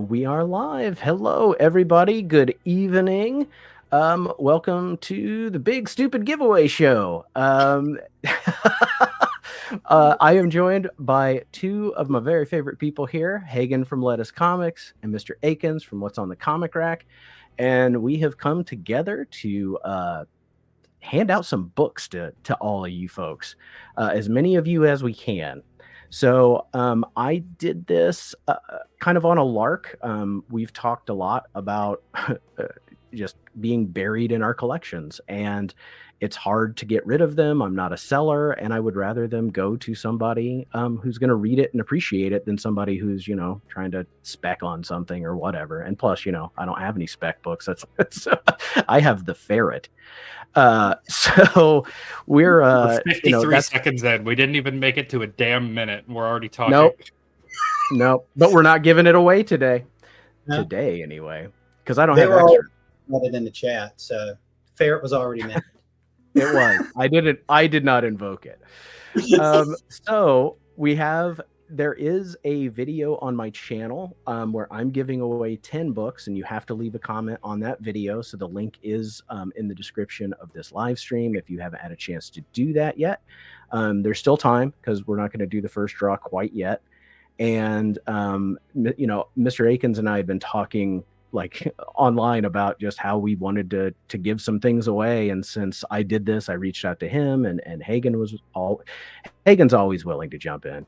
We are live. Hello, everybody. Good evening. Welcome to the Big Stupid Giveaway Show. I am joined by two of my very favorite people here, Hagan from Lettuce Comics and Mr. Akins from What's on the Comic Rack. And we have come together to hand out some books to all of you folks, as many of you as we can. So I did this kind of on a lark. We've talked a lot about just being buried in our collections, and it's hard to get rid of them. I'm not a seller, and I would rather them go to somebody who's going to read it and appreciate it than somebody who's, trying to spec on something or whatever. And plus, I don't have any spec books. That's I have the Ferret. So we're 53 seconds in. We didn't even make it to a damn minute. We're already talking. Nope. But we're not giving it away today. No. Today, anyway, because I don't have extra. It in the chat, so Ferret was already mentioned. It was. I did not invoke it. So there is a video on my channel where I'm giving away 10 books, and you have to leave a comment on that video. So the link is in the description of this live stream if you haven't had a chance to do that yet. There's still time because we're not going to do the first draw quite yet. And, Mr. Akins and I had been talking online about just how we wanted to give some things away. And since I did this, I reached out to him, and Hagan's always willing to jump in.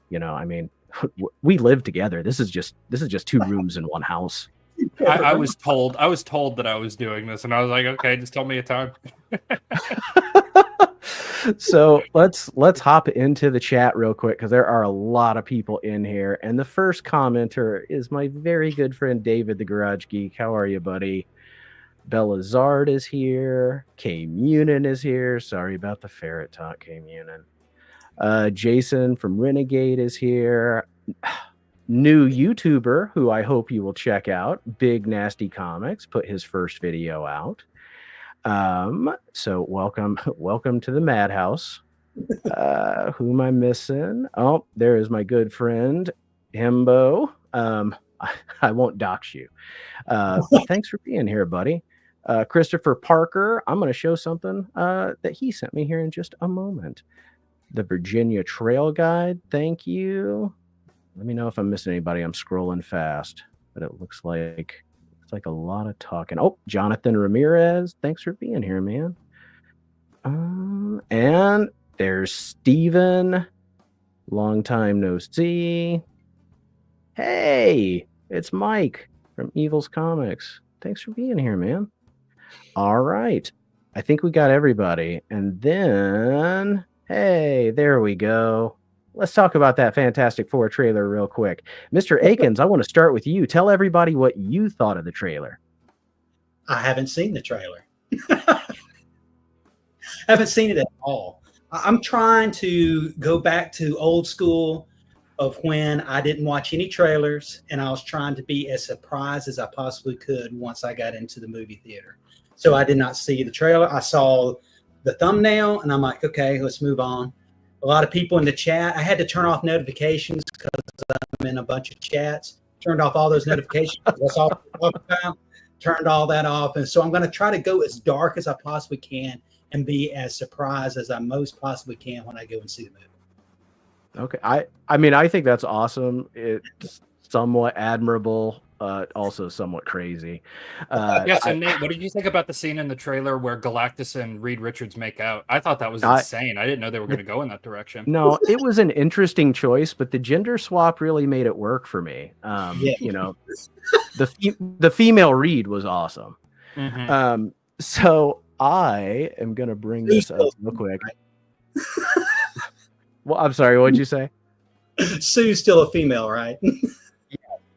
We live together. This is just 2 rooms in one house. I was told that I was doing this, and I was like, okay, just tell me a time. So let's hop into the chat real quick, because there are a lot of people in here. And the first commenter is my very good friend David the Garage Geek. How are you, buddy? Bellazard is here. K Munin is here. Sorry about the ferret talk, K Munin. Jason from Renegade is here. New YouTuber who I hope you will check out, Big Nasty Comics, put his first video out. So welcome to the madhouse. Who am I missing? Oh, there is my good friend Himbo. I won't dox you, but thanks for being here, buddy. Christopher Parker, I'm going to show something that he sent me here in just a moment. The Virginia Trail Guide, thank you. Let me know if I'm missing anybody. I'm scrolling fast, but it looks like a lot of talking. Oh, Jonathan Ramirez, thanks for being here, man. And there's Steven. Long time no see. Hey, it's Mike from Evil's Comics. Thanks for being here, man. All right. I think we got everybody. And then, hey, there we go. Let's talk about that Fantastic Four trailer real quick. Mr. Akins, I want to start with you. Tell everybody what you thought of the trailer. I haven't seen the trailer. Haven't seen it at all. I'm trying to go back to old school of when I didn't watch any trailers, and I was trying to be as surprised as I possibly could once I got into the movie theater. So I did not see the trailer. I saw the thumbnail, and I'm like, okay, let's move on. A lot of people in the chat. I had to turn off notifications because I'm in a bunch of chats. Turned off all those notifications. That's all I talk about. Turned all that off. And so I'm going to try to go as dark as I possibly can and be as surprised as I most possibly can when I go and see the movie. Okay. I mean, I think that's awesome. It's somewhat admirable. Also somewhat crazy. Yes, and Nate, what did you think about the scene in the trailer where Galactus and Reed Richards make out? I thought that was insane. I didn't know they were going to go in that direction. No, it was an interesting choice, but the gender swap really made it work for me. The female Reed was awesome. Mm-hmm. So I am going to bring this up real quick. Well, I'm sorry, what'd you say? Sue's still a female, right?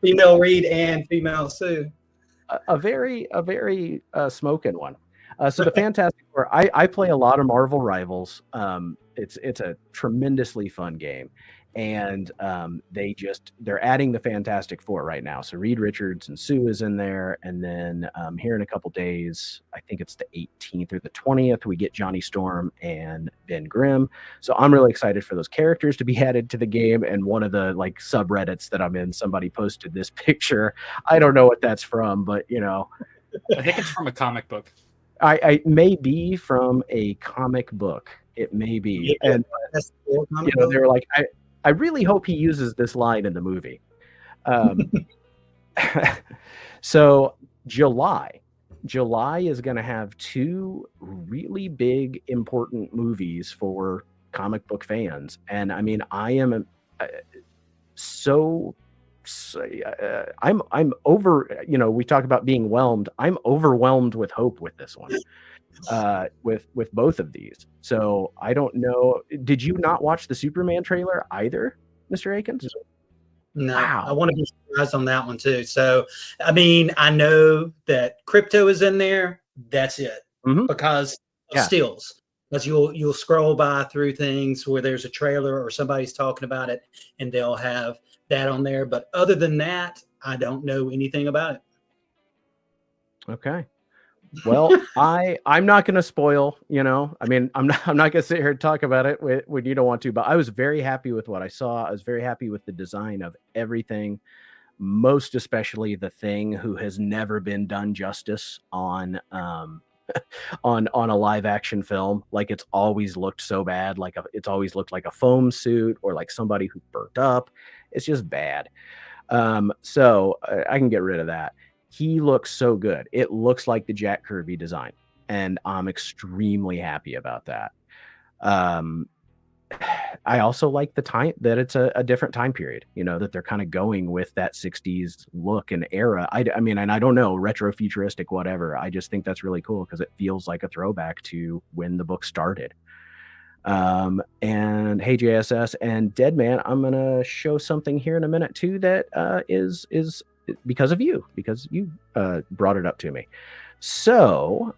Female Reed and female Sue. A very smoking one. So the Fantastic Four, I play a lot of Marvel Rivals. It's a tremendously fun game. And they're adding the Fantastic Four right now. So Reed Richards and Sue is in there, and then here in a couple days, I think it's the 18th or the 20th, we get Johnny Storm and Ben Grimm. So I'm really excited for those characters to be added to the game. And one of the like subreddits that I'm in, somebody posted this picture. I don't know what that's from, but I think it's from a comic book. I may be from a comic book. It may be, and they were like, I really hope he uses this line in the movie. So July is going to have two really big, important movies for comic book fans. And I mean, I am I'm over, we talk about being whelmed. I'm overwhelmed with hope with this one. With both of these. So I don't know. Did you not watch the Superman trailer either, Mr. Akins? No, wow. I want to be surprised on that one too. So, I mean, I know that crypto is in there. That's it, because of stills. Because you'll scroll by through things where there's a trailer or somebody's talking about it, and they'll have that on there. But other than that, I don't know anything about it. Okay. Well, I'm not going to spoil, I mean, I'm not going to sit here and talk about it when you don't want to, but I was very happy with what I saw. I was very happy with the design of everything, most especially the Thing, who has never been done justice on on a live action film. Like, it's always looked so bad. Like it's always looked like a foam suit or like somebody who burnt up. It's just bad. So I can get rid of that. He looks so good. It looks like the Jack Kirby design, and I'm extremely happy about that. I also like the time that it's a different time period, that they're kind of going with that 60s look and era. I mean, and I don't know, retro futuristic, whatever. I just think that's really cool because it feels like a throwback to when the book started. And hey, JSS and Deadman, I'm going to show something here in a minute too that is because you brought it up to me. So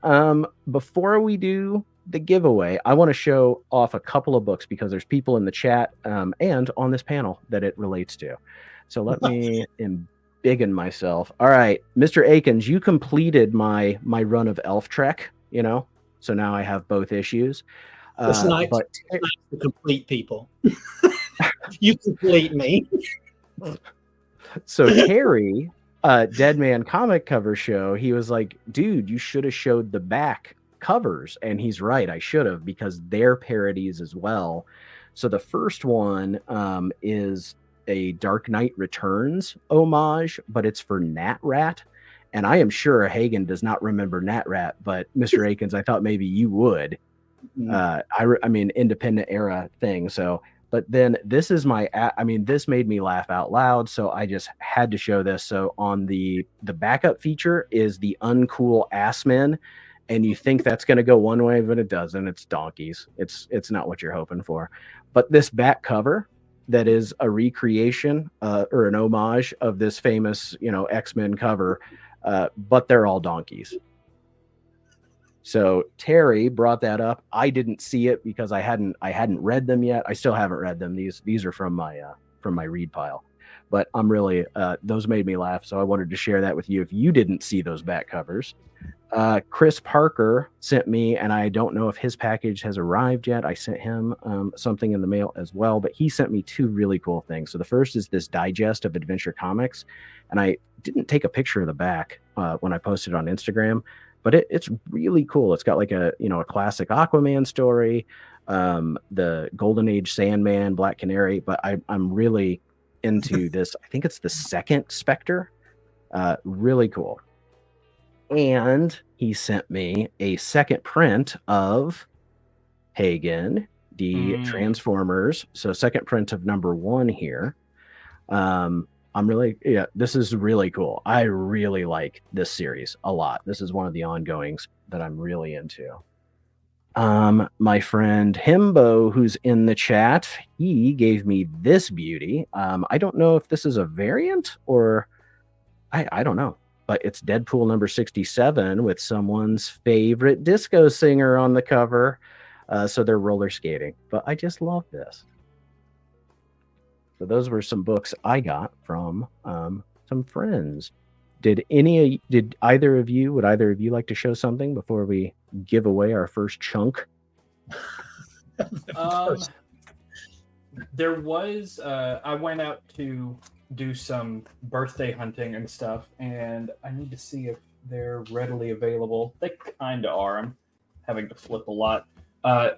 before we do the giveaway, I want to show off a couple of books because there's people in the chat and on this panel that it relates to. So let me embiggen myself. All right, Mr. Akins, you completed my run of Elf Trek, so now I have both issues. It's nice to complete people. You complete me. So Terry, Deadman Comic Cover Show, he was like, dude, you should have showed the back covers. And he's right, I should have, because they're parodies as well. So the first one is a Dark Knight Returns homage, but it's for Nat Rat. And I am sure Hagan does not remember Nat Rat, but Mr. Akins, I thought maybe you would. I mean, independent era thing. So, but then this is this made me laugh out loud. So I just had to show this. So on the backup feature is the uncool ass men. And you think that's going to go one way, but it doesn't. It's donkeys. It's not what you're hoping for. But this back cover that is a recreation or an homage of this famous, X-Men cover, but they're all donkeys. So Terry brought that up. I didn't see it because I hadn't read them yet. I still haven't read them. These are from my read pile. But I'm really those made me laugh, so I wanted to share that with you if you didn't see those back covers. Chris Parker sent me, and I don't know if his package has arrived yet. I sent him something in the mail as well, but he sent me two really cool things. So the first is this digest of Adventure Comics, and I didn't take a picture of the back when I posted on Instagram, but it's really cool. It's got like a classic Aquaman story, the Golden Age Sandman, Black Canary, but I'm really into this. I think it's the second Spectre. Really cool. And he sent me a second print of Hagan, the Transformers. So second print of #1 here. This is really cool. I really like this series a lot. This is one of the ongoings that I'm really into. My friend Himbo, who's in the chat, he gave me this beauty. I don't know if this is a variant or I don't know. But it's Deadpool #67 with someone's favorite disco singer on the cover. So they're roller skating. But I just love this. So those were some books I got from some friends. Would either of you like to show something before we give away our first chunk? There was I went out to do some birthday hunting and stuff, and I need to see if they're readily available. They kind of are. I'm having to flip a lot.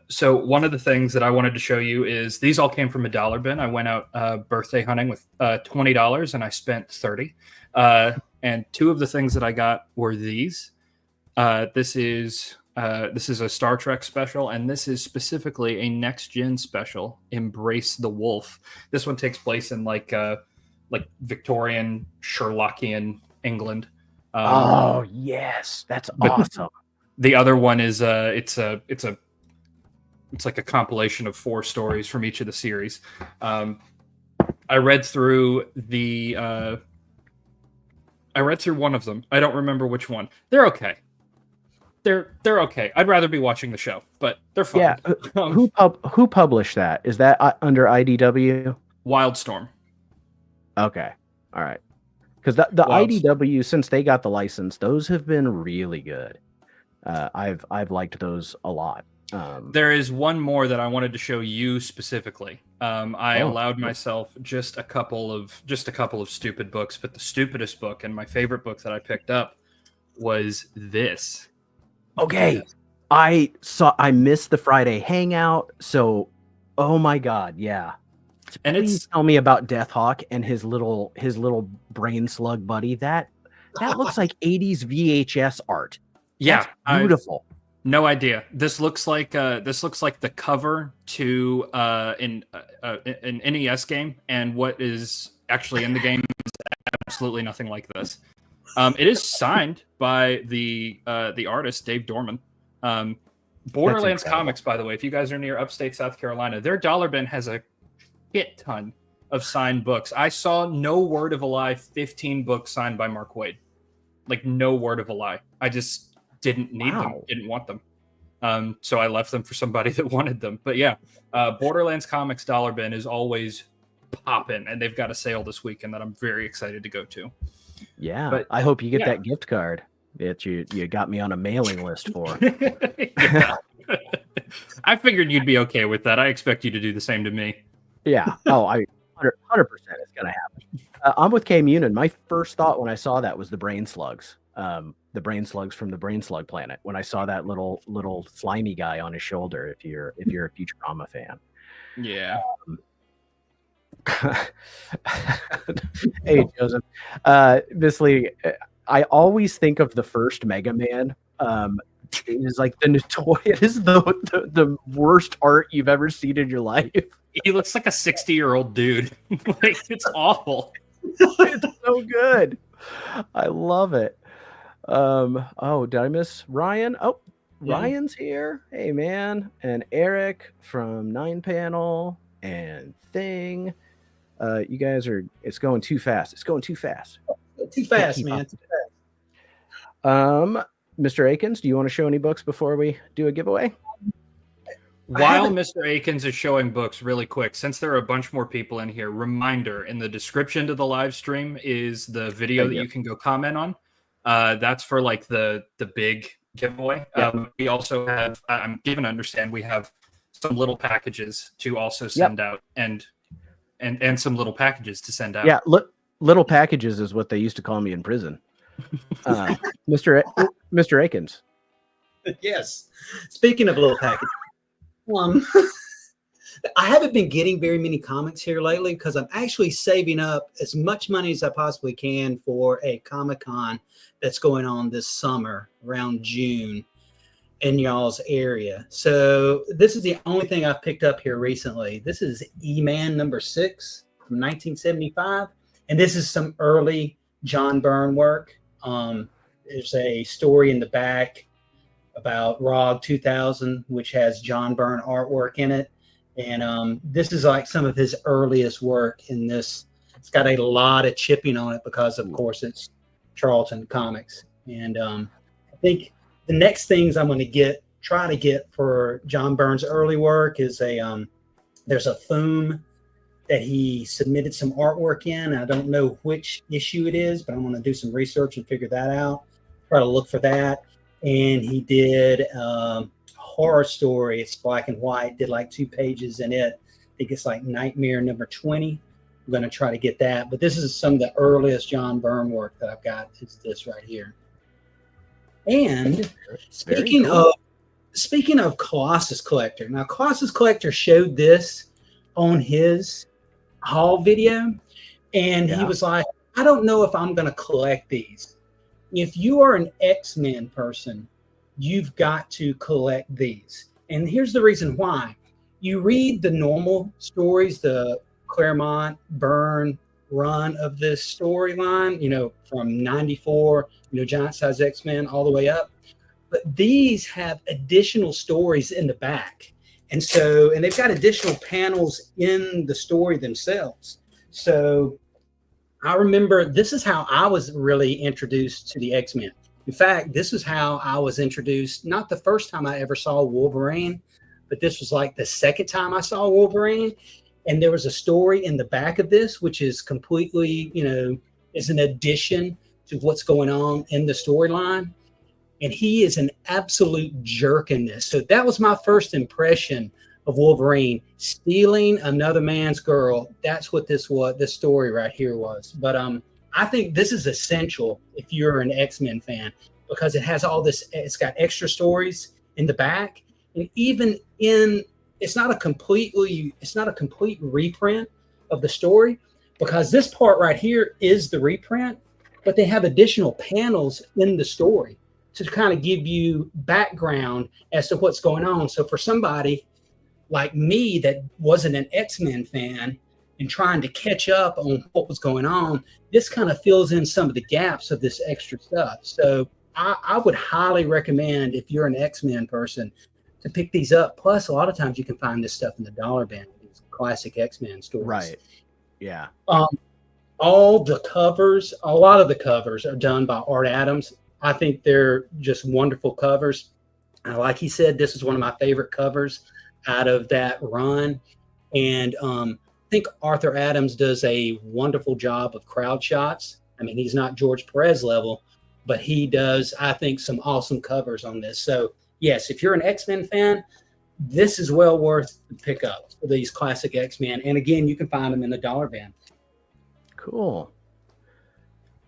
So one of the things that I wanted to show you is these all came from a dollar bin. I went out birthday hunting with $20, and I spent $30. And two of the things that I got were these. This is a Star Trek special, and this is specifically a next gen special. Embrace the Wolf. This one takes place in like Victorian Sherlockian England. Oh yes, that's awesome. The other one is it's like a compilation of 4 stories from each of the series. I read through one of them. I don't remember which one. They're okay. They're okay. I'd rather be watching the show, but they're fine. Yeah. Who published that? Is that under IDW? Wildstorm. Okay. All right. Because the IDW, since they got the license, those have been really good. I've liked those a lot. There is one more that I wanted to show you specifically. I allowed myself just a couple of stupid books, but the stupidest book and my favorite book that I picked up was this. Okay. I missed the Friday hangout, so oh my god, yeah. And Please tell me about Deathhawk and his little brain slug buddy. That looks like 80s VHS art. Yeah, that's beautiful. No idea. This looks like the cover to an NES game, and what is actually in the game is absolutely nothing like this. It is signed by the artist Dave Dorman. Borderlands Comics, by the way, if you guys are near upstate South Carolina, their dollar bin has a shit ton of signed books. I saw, no word of a lie, 15 books signed by Mark Waid. Like, no word of a lie. I just didn't need them, didn't want them. So I left them for somebody that wanted them. But yeah, Borderlands Comics dollar bin is always popping, and they've got a sale this weekend that I'm very excited to go to. Yeah, but I hope you get that gift card that you got me on a mailing list for. I figured you'd be okay with that. I expect you to do the same to me. Yeah. Oh, 100% it's gonna happen. I'm with K Munin. My first thought when I saw that was the brain slugs. The brain slugs from the Brain Slug Planet. When I saw that little slimy guy on his shoulder, if you're a Futurama fan. Yeah. Hey Joseph, Bisley, I always think of the first Mega Man. It is like it is the worst art you've ever seen in your life. He looks like a 60-year-old dude. Like, it's awful. It's so good. I love it. Did I miss Ryan? Oh, yeah. Ryan's here. Hey man. And Eric from 9Panel and Thing. You guys it's going too fast. It's going too fast. Too fast, man. Too fast. Mr. Akins, do you want to show any books before we do a giveaway? While Mr. Akins is showing books really quick, since there are a bunch more people in here, reminder, in the description to the live stream is the video that you can go comment on. That's for like the big giveaway. We also have, I'm given to understand, we have some little packages to also send out and some little packages to send out. Yeah, little packages is what they used to call me in prison. Mr. Akins. Yes. Speaking of little packages, I haven't been getting very many comics here lately because I'm actually saving up as much money as I possibly can for a Comic-Con that's going on this summer around June in y'all's area. So this is the only thing I've picked up here recently. This is E-Man #6 from 1975. And this is some early John Byrne work. There's a story in the back about ROG 2000, which has John Byrne artwork in it. And this is like some of his earliest work in this. It's got a lot of chipping on it because, of course, it's Charlton Comics. And I think the next things I'm going to try to get for John Byrne's early work is there's a Foom that he submitted some artwork in. I don't know which issue it is, but I'm going to do some research and figure that out. Try to look for that. And he did horror story. It's black and white. Did like 2 pages in it. I think it's like Nightmare number 20. I'm going to try to get that. But this is some of the earliest John Byrne work that I've got. Is this right here. And speaking of Colossus Collector, now Colossus Collector showed this on his haul video, and he was like, I don't know if I'm going to collect these. If you are an X-Men person, you've got to collect these. And here's the reason why. You read the normal stories, the Claremont Byrne run of this storyline, from 94, Giant Size X-Men all the way up. But these have additional stories in the back. And they've got additional panels in the story themselves. So I remember this is how I was really introduced to the X-Men. In fact, this is how I was introduced, not the first time I ever saw Wolverine, but this was like the second time I saw Wolverine. And there was a story in the back of this, which is completely, is an addition to what's going on in the storyline. And he is an absolute jerk in this. So that was my first impression of Wolverine, stealing another man's girl. That's what this story right here was. But I think this is essential if you're an X-Men fan, because it has all this, it's got extra stories in the back. And even it's not a complete reprint of the story, because this part right here is the reprint, but they have additional panels in the story to kind of give you background as to what's going on. So for somebody like me that wasn't an X-Men fan and trying to catch up on what was going on, this kind of fills in some of the gaps of this extra stuff. So I would highly recommend, if you're an X-Men person, to pick these up. Plus, a lot of times you can find this stuff in the dollar bin, these classic X-Men stories. Right. Yeah. All the covers, a lot of the covers are done by Art Adams. I think they're just wonderful covers. Like he said, this is one of my favorite covers out of that run. And I think Arthur Adams does a wonderful job of crowd shots. I mean, he's not George Perez level, but he does, I think, some awesome covers on this. So, yes, if you're an X-Men fan, this is well worth the pickup for these classic X-Men. And again, you can find them in the dollar bin. Cool.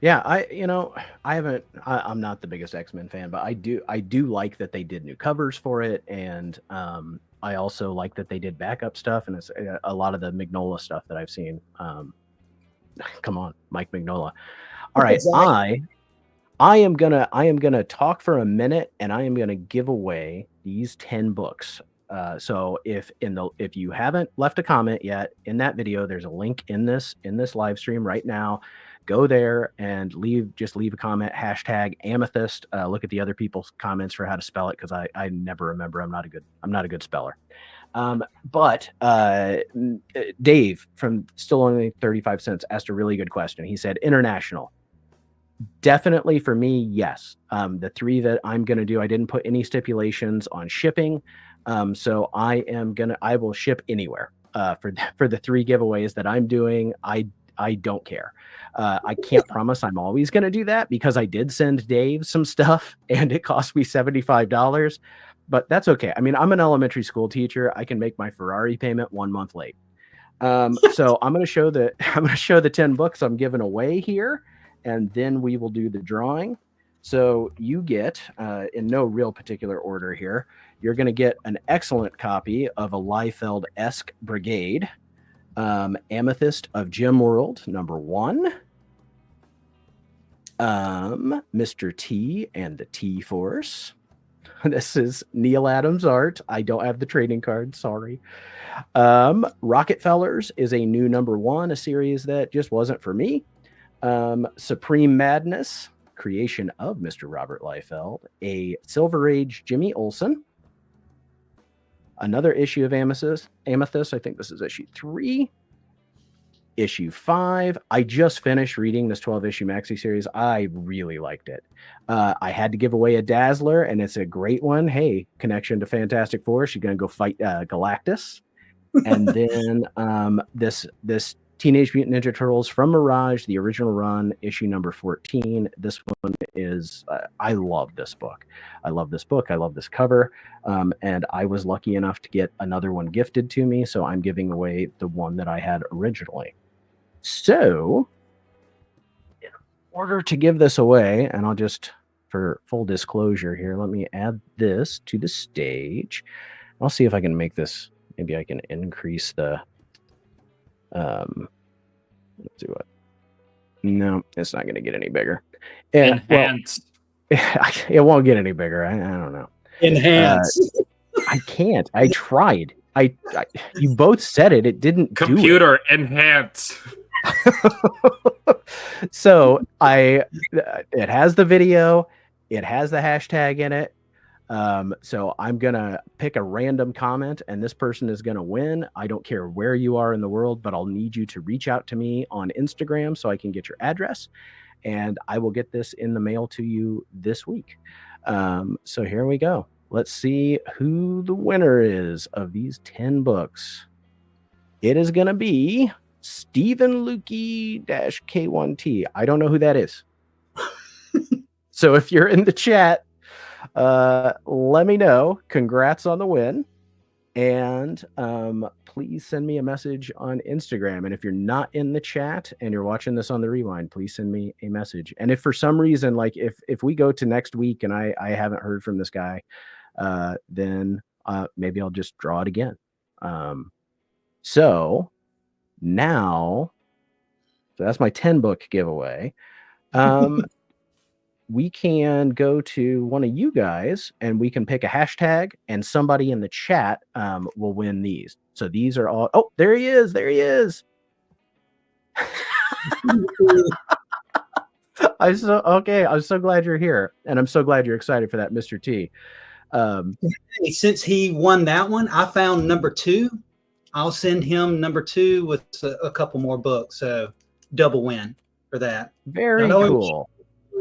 Yeah, I'm not the biggest X-Men fan, but I do like that they did new covers for it, and I also like that they did backup stuff, and it's a lot of the Mignola stuff that I've seen. Come on, Mike Mignola. All right, exactly. I am gonna talk for a minute, and I am gonna give away these 10 books. So if you haven't left a comment yet in that video, there's a link in this live stream right now. Go there and leave a comment, hashtag Amethyst. Look at the other people's comments for how to spell it, because I never remember. I'm not a good speller. But Dave from Still Only 35 Cents asked a really good question. He said, international. Definitely for me, yes. The 3 that I'm going to do, I didn't put any stipulations on shipping. So I will ship anywhere. For the 3 giveaways that I'm doing, I don't care. I can't promise I'm always going to do that, because I did send Dave some stuff and it cost me $75, but that's okay. I mean, I'm an elementary school teacher. I can make my Ferrari payment 1 month late. So I'm going to show the 10 books I'm giving away here, and then we will do the drawing. So you get, in no real particular order here, you're going to get an excellent copy of a Liefeld-esque Brigade, Amethyst of Gem World #1, Mr. T and the T-Force. This is Neil Adams art. I don't have the trading card, sorry. Rockefellers is a new #1, a series that just wasn't for me. Supreme Madness, creation of Mr. Robert Liefeld, a Silver Age Jimmy Olsen. Another issue of Amethyst. I think this is issue 3. Issue 5. I just finished reading this 12-issue maxi series. I really liked it. I had to give away a Dazzler, and it's a great one. Hey, connection to Fantastic Four. She's going to go fight Galactus. And then this Teenage Mutant Ninja Turtles from Mirage, the original run, issue number 14. This one is, I love this book. I love this book. I love this cover. And I was lucky enough to get another one gifted to me. So I'm giving away the one that I had originally. So in order to give this away, and I'll just, for full disclosure here, let me add this to the stage. I'll see if I can make this, maybe I can increase the, let's do it. No, it's not going to get any bigger. And Enhance. well, it won't get any bigger. I don't know. Enhance. I can't. I tried. You both said it. It didn't Computer enhance. So it has the video. It has the hashtag in it. So I'm going to pick a random comment and this person is going to win. I don't care where you are in the world, but I'll need you to reach out to me on Instagram so I can get your address and I will get this in the mail to you this week. So here we go. Let's see who the winner is of these 10 books. It is going to be Stephen Lukey-K1T. I don't know who that is. So if you're in the chat, let me know. Congrats on the win. And please send me a message on Instagram. And if you're not in the chat and you're watching this on the rewind, please send me a message. And if for some reason, like if we go to next week and I haven't heard from this guy, then maybe I'll just draw it again. So that's my 10 book giveaway. We can go to one of you guys and we can pick a hashtag and somebody in the chat will win these. So these are all, oh, there he is. There he is. I'm so glad you're here. And I'm so glad you're excited for that, Mr. T. Since he won that one, I found number 2. I'll send him number 2 with a couple more books. So double win for that. Very cool.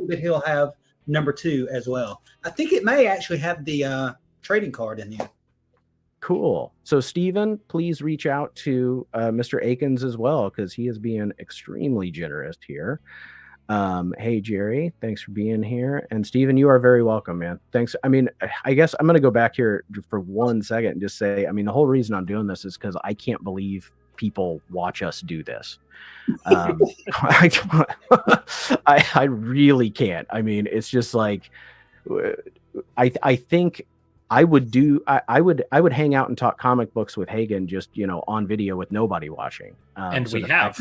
But he'll have number 2 as well. I think it may actually have the trading card in there. Cool. So Stephen, please reach out to Mr. Akins as well, because he is being extremely generous here. Hey Jerry, thanks for being here. And Stephen, you are very welcome, man. Thanks. I mean, I guess I'm going to go back here for 1 second and just say, I mean, the whole reason I'm doing this is because I can't believe people watch us do this. I really can't. I mean, it's just like I think I would hang out and talk comic books with Hagan just on video with nobody watching. And we have.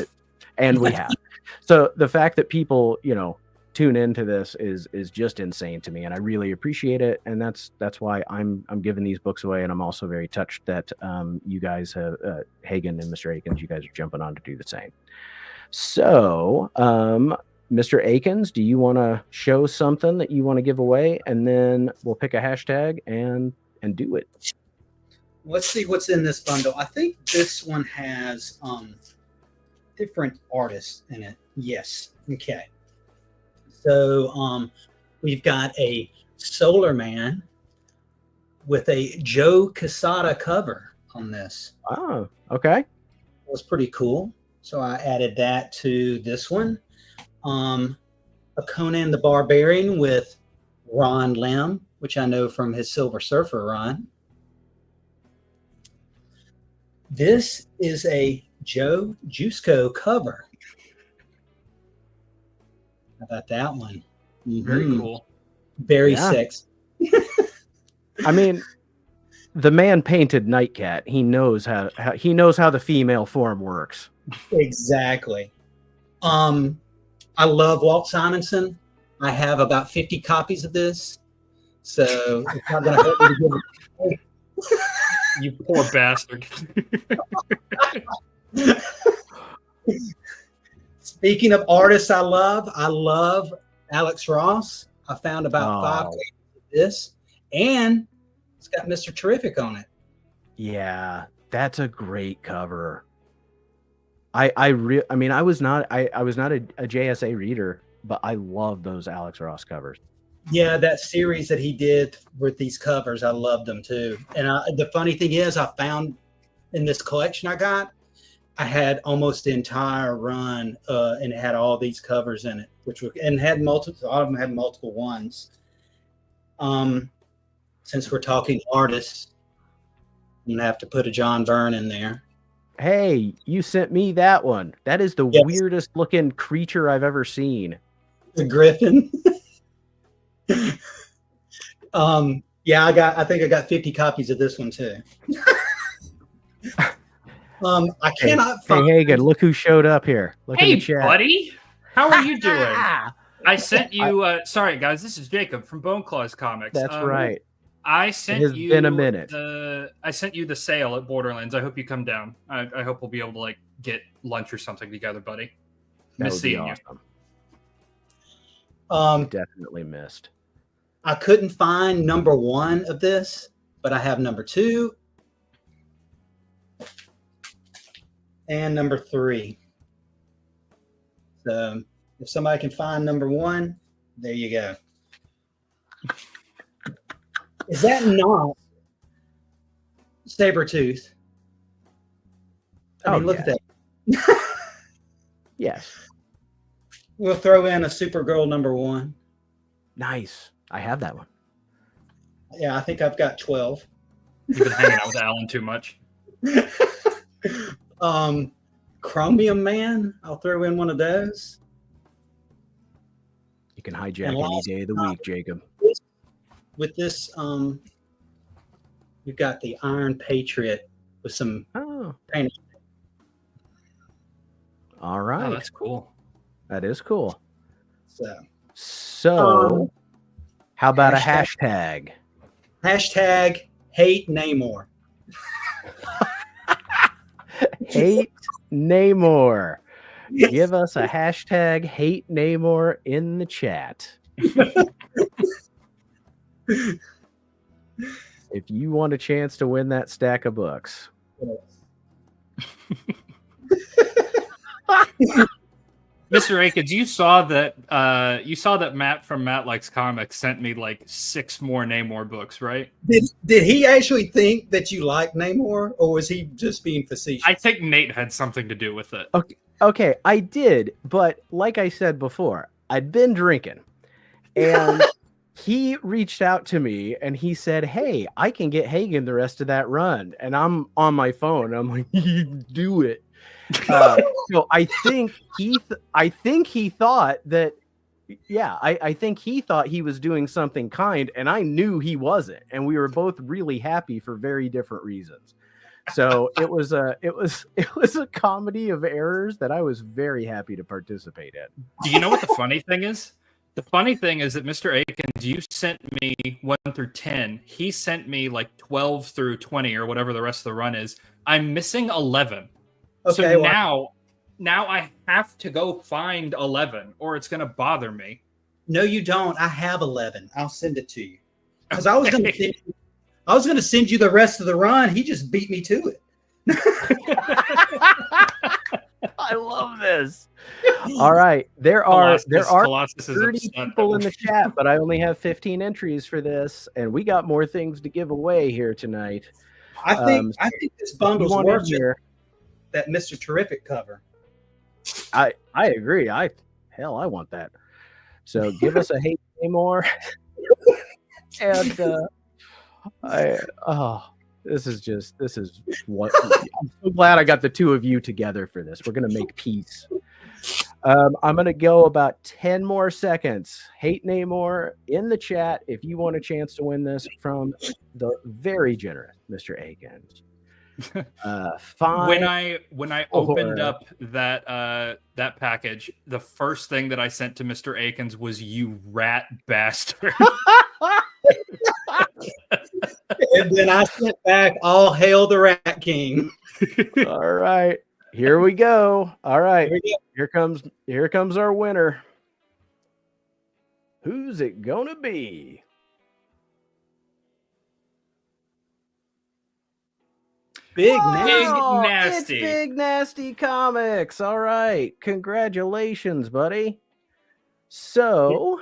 So the fact that people tune into this is just insane to me, and I really appreciate it. And that's why I'm giving these books away, and I'm also very touched that you guys have Hagan and Mr. Akins, you guys are jumping on to do the same. So Mr. Akins, do you want to show something that you want to give away, and then we'll pick a hashtag and do it? Let's see what's in this bundle. I think this one has different artists in it. Yes. Okay. So we've got a Solar Man with a Joe Quesada cover on this. Oh, okay. It was pretty cool. So I added that to this one. A Conan the Barbarian with Ron Lim, which I know from his Silver Surfer run. This is a Joe Jusco cover. How about that one? Mm-hmm. Very cool. Very sexy. I mean, the man painted Nightcat. He knows how the female form works. Exactly. I love Walt Simonson. I have about 50 copies of this. So it's not going to hurt me to give it. You poor bastard. Speaking of artists I love Alex Ross. I found about 5 copies of this, and it's got Mr. Terrific on it. Yeah, that's a great cover. I was not a JSA reader, but I love those Alex Ross covers. Yeah, that series that he did with these covers, I loved them too. And the funny thing is, I found in this collection I got, I had almost the entire run, and it had all these covers in it, had multiple. A lot of them had multiple ones. Since we're talking artists, I'm gonna have to put a John Byrne in there. Hey, you sent me that one. That is the weirdest looking creature I've ever seen. The Griffin. Yeah, I think I got 50 copies of this one too. I cannot find. Hey, Hagan, look who showed up here. Look in the Hey, chat. buddy. How are you doing? I sent you. Sorry, guys. This is Jacob from Bone Claws Comics. That's right. I sent It has been a minute. I sent you the sale at Borderlands. I hope you come down. I hope we'll be able to like get lunch or something together, buddy. Miss seeing you. Definitely missed. I couldn't find number 1 of this, but I have number 2 and number 3. So if somebody can find number 1, there you go. Is that not Sabretooth? I mean, look at that. Yes. We'll throw in a Supergirl number 1. Nice. I have that one. Yeah, I think I've got 12. You've been hanging out with Alan too much. Chromium Man, I'll throw in one of those. You can hijack any day of the week, Jacob. With this, we've got the Iron Patriot with some paint. All right. Oh, that's cool. That is cool. So how about a hashtag? Hashtag hate Namor. Hate Namor. Give us a hashtag hate Namor in the chat. If you want a chance to win that stack of books. Mr. Akins, you saw that Matt from Matt Likes Comics sent me like 6 more Namor books, right? Did he actually think that you liked Namor, or was he just being facetious? I think Nate had something to do with it. Okay, I did, but like I said before, I'd been drinking, and he reached out to me and he said, "Hey, I can get Hagan the rest of that run," and I'm on my phone. I'm like, "You do it." So I think he thought that, I think he thought he was doing something kind, and I knew he wasn't, and we were both really happy for very different reasons. So it was a comedy of errors that I was very happy to participate in. Do you know what the funny thing is? The funny thing is that Mr. Akins, you sent me 1 through 10. He sent me like 12 through 20 or whatever the rest of the run is. I'm missing 11. Okay, so now I have to go find 11 or it's going to bother me. No, you don't. I have 11. I'll send it to you. Because I was going to send you the rest of the run. He just beat me to it. I love this. All right. There are 30 people in the chat, but I only have 15 entries for this, and we got more things to give away here tonight. I think this bundle's worth it. That Mr. Terrific cover. I agree. I want that. So give us a hate Namor. And this is what I'm so glad I got the two of you together for this. We're gonna make peace. I'm gonna go about 10 more seconds. Hate Namor in the chat if you want a chance to win this from the very generous Mr. Akins. When I opened up that package, the first thing that I sent to Mr. Akins was, "You rat bastard." And then I sent back, "All hail the Rat King." All right, here we go. All right, here comes our winner. Who's it gonna be? Big Nasty. It's Big Nasty Comics. All right. Congratulations, buddy. So,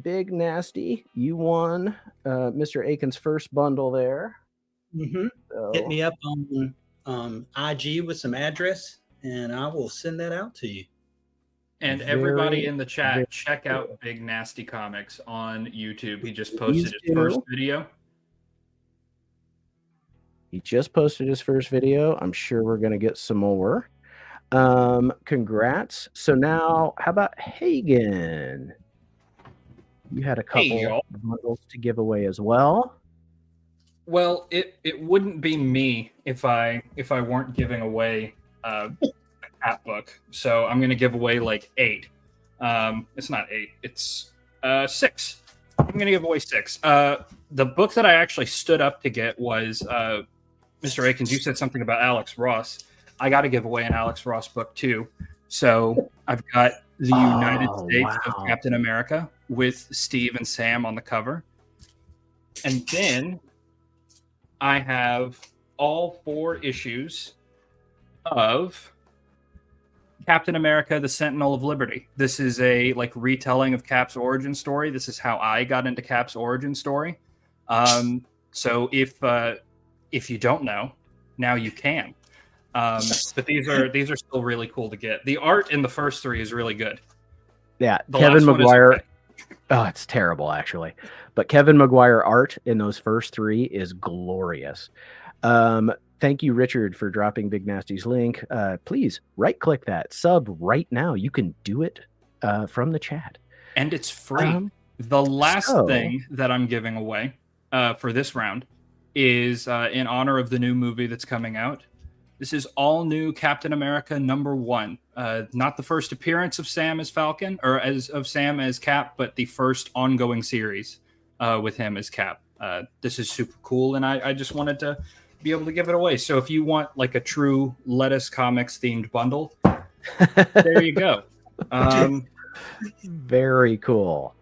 Big Nasty, you won Mr. Akins' first bundle there. Mm-hmm. So, hit me up on IG with some address, and I will send that out to you. And everybody in the chat, check out Big Nasty Comics on YouTube. He just posted his first video. He just posted his first video. I'm sure we're going to get some more. Congrats. So now, how about Hagan? You had a couple bundles to give away as well. Well, it wouldn't be me if I weren't giving away a cat book. So I'm going to give away like 8. It's not 8. It's 6. I'm going to give away 6. The book that I actually stood up to get was Mr. Akins. You said something about Alex Ross. I got to give away an Alex Ross book too. So I've got the United States of Captain America with Steve and Sam on the cover. And then I have all 4 issues of Captain America, the Sentinel of Liberty. This is a retelling of Cap's origin story. This is how I got into Cap's origin story. So if you don't know, now you can. But these are still really cool to get. The art in the first 3 is really good. Yeah, Kevin Maguire. Okay. Oh, it's terrible actually. But Kevin Maguire art in those first 3 is glorious. Thank you, Richard, for dropping Big Nasty's link. Please right-click that sub right now. You can do it from the chat, and it's free. The last thing that I'm giving away for this round is in honor of the new movie that's coming out. This is all new Captain America #1. Not the first appearance of Sam as Falcon or of Sam as Cap, but the first ongoing series with him as Cap. This is super cool, and I just wanted to be able to give it away. So if you want like a true Lettuce Comics themed bundle, there you go. Very cool.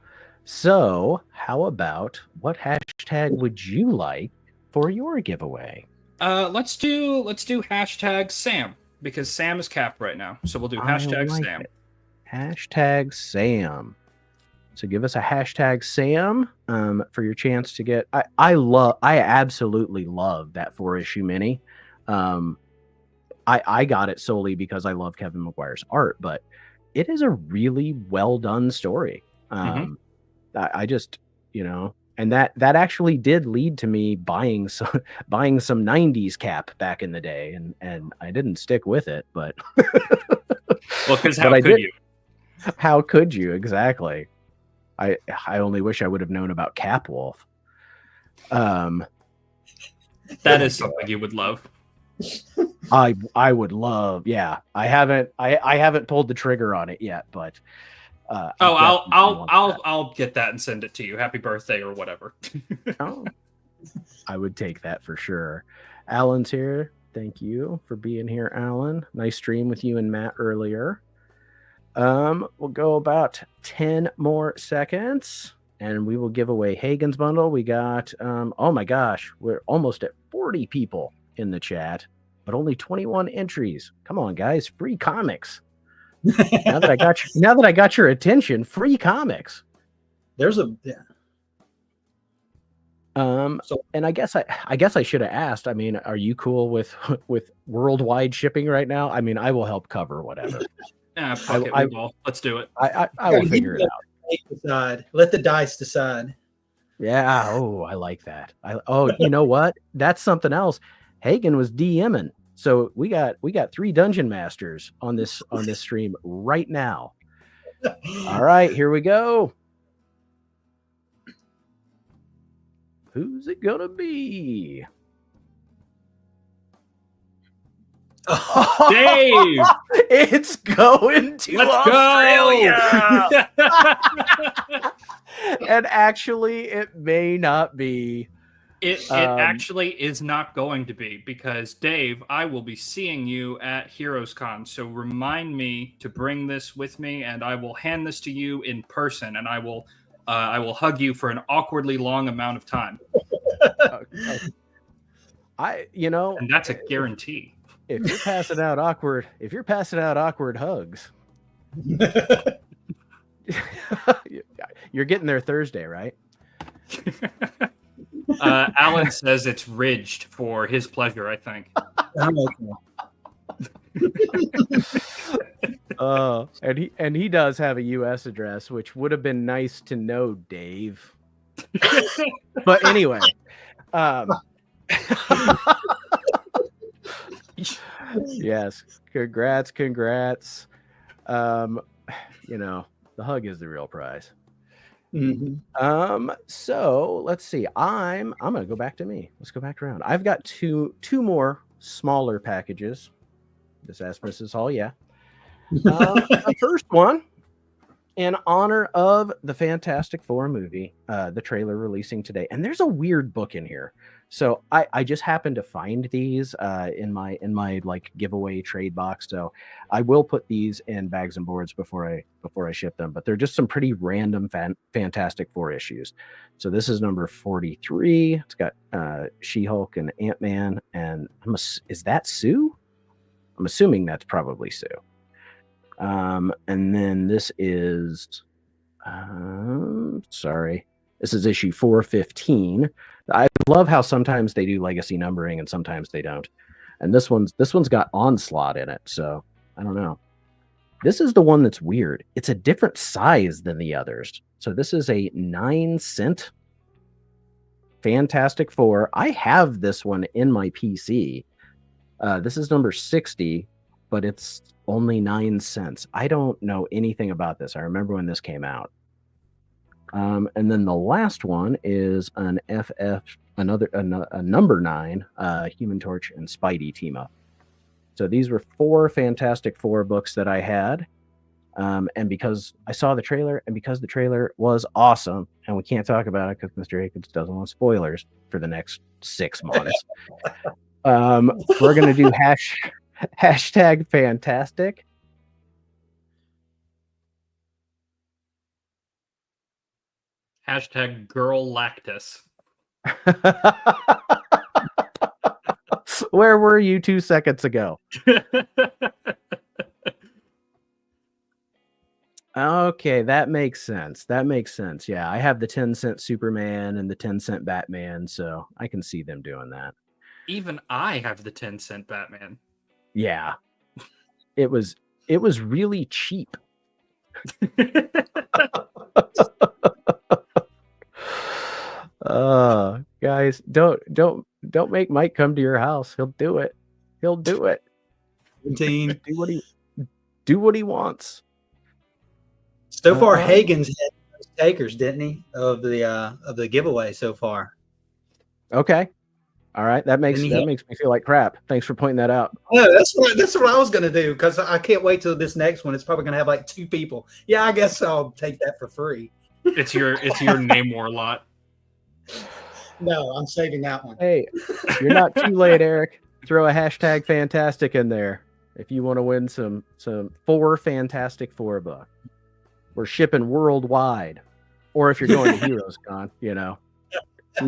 So how about, what hashtag would you like for your giveaway? Let's do hashtag Sam, because Sam is Cap right now. So we'll do hashtag Sam. Hashtag Sam. So give us a hashtag Sam for your chance to get. I absolutely love that 4-issue mini. I got it solely because I love Kevin Maguire's art, but it is a really well done story. I just, and that actually did lead to me buying some 90s Cap back in the day, and I didn't stick with it, but well, because how could you exactly? I only wish I would have known about Cap Wolf. That is something you would love. I would love. Yeah, I haven't pulled the trigger on it yet, but I'll get that and send it to you. Happy birthday or whatever. I would take that for sure. Alan's here. Thank you for being here, Alan. Nice stream with you and Matt earlier. We'll go about 10 more seconds and we will give away Hagan's bundle. We got, oh my gosh, we're almost at 40 people in the chat, but only 21 entries. Come on, guys, free comics. now that I got your attention, free comics. And I guess I should have asked. I mean, are you cool with worldwide shipping right now? I mean, I will help cover whatever. Yeah, let's do it. I will figure it out. Let the dice decide. Yeah. Oh, I like that. You know what? That's something else. Hagan was DMing, so we got 3 dungeon masters on this stream right now. All right, here we go. Who's it gonna be? Dave! It's going to Australia! Go! And actually, it may not be. It actually is not going to be, because Dave, I will be seeing you at Heroes Con. So remind me to bring this with me, and I will hand this to you in person, and I will hug you for an awkwardly long amount of time. And that's a guarantee. If you're passing out awkward hugs, you're getting there Thursday, right? Alan says it's ridged for his pleasure, I think. I'm okay. And he does have a U.S. address, which would have been nice to know, Dave. But anyway, yes, congrats. You know, the hug is the real prize. Mm-hmm. So let's see. I'm gonna go back to me. Let's go back around. I've got two more smaller packages. This ass Mrs. Hall, yeah. The first one, in honor of the Fantastic Four movie, the trailer releasing today. And there's a weird book in here. So I just happened to find these in my like giveaway trade box. So I will put these in bags and boards before I ship them. But they're just some pretty random Fantastic Four issues. So this is number 43. It's got She-Hulk and Ant-Man. And is that Sue? I'm assuming that's probably Sue. And then this is, this is issue 415. I love how sometimes they do legacy numbering and sometimes they don't. And this one's got Onslaught in it. So I don't know. This is the one that's weird. It's a different size than the others. So this is a 9-cent Fantastic Four. I have this one in my PC. This is number 60, but it's only 9 cents. I don't know anything about this. I remember when this came out. And then the last one is an a number 9, Human Torch and Spidey team up. So these were 4 Fantastic Four books that I had. And because I saw the trailer and because the trailer was awesome, and we can't talk about it because Mr. Akins doesn't want spoilers for the next 6 months. We're going to do hashtag fantastic. Hashtag girl lactus. Where were you 2 seconds ago? Okay, that makes sense. Yeah, I have the 10-cent Superman and the 10-cent Batman, so I can see them doing that. Even I have the 10-cent Batman. Yeah. It was really cheap. Guys, don't make Mike come to your house. He'll do it. Do what he wants. So far, Hagan's had most takers, didn't he, of the giveaway so far? Okay. All right. That makes me feel like crap. Thanks for pointing that out. No, that's what I was gonna do, because I can't wait till this next one. It's probably gonna have like 2 people. Yeah, I guess I'll take that for free. It's your Namor lot. No, I'm saving that one. Hey, you're not too late, Eric. Throw a hashtag fantastic in there if you want to win some 4 Fantastic Four bucks. We're shipping worldwide. Or if you're going to Heroes Con, we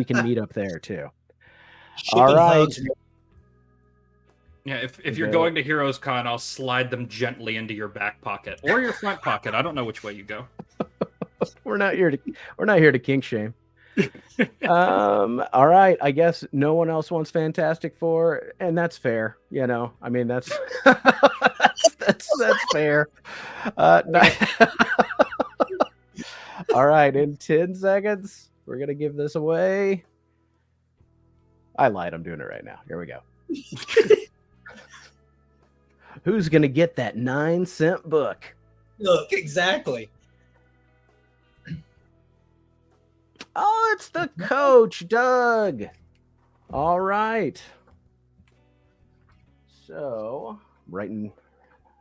can meet up there too. All right. Hugs. Yeah, if you're going to Heroes Con, I'll slide them gently into your back pocket or your front pocket. I don't know which way you go. We're not here to kink shame. All right. I guess no one else wants Fantastic Four, and that's fair. I mean, that's that's fair. All right. In 10 seconds, we're gonna give this away. I lied. I'm doing it right now. Here we go. Who's gonna get that 9-cent book? Look, exactly. Oh, it's the coach, Doug. All right. So,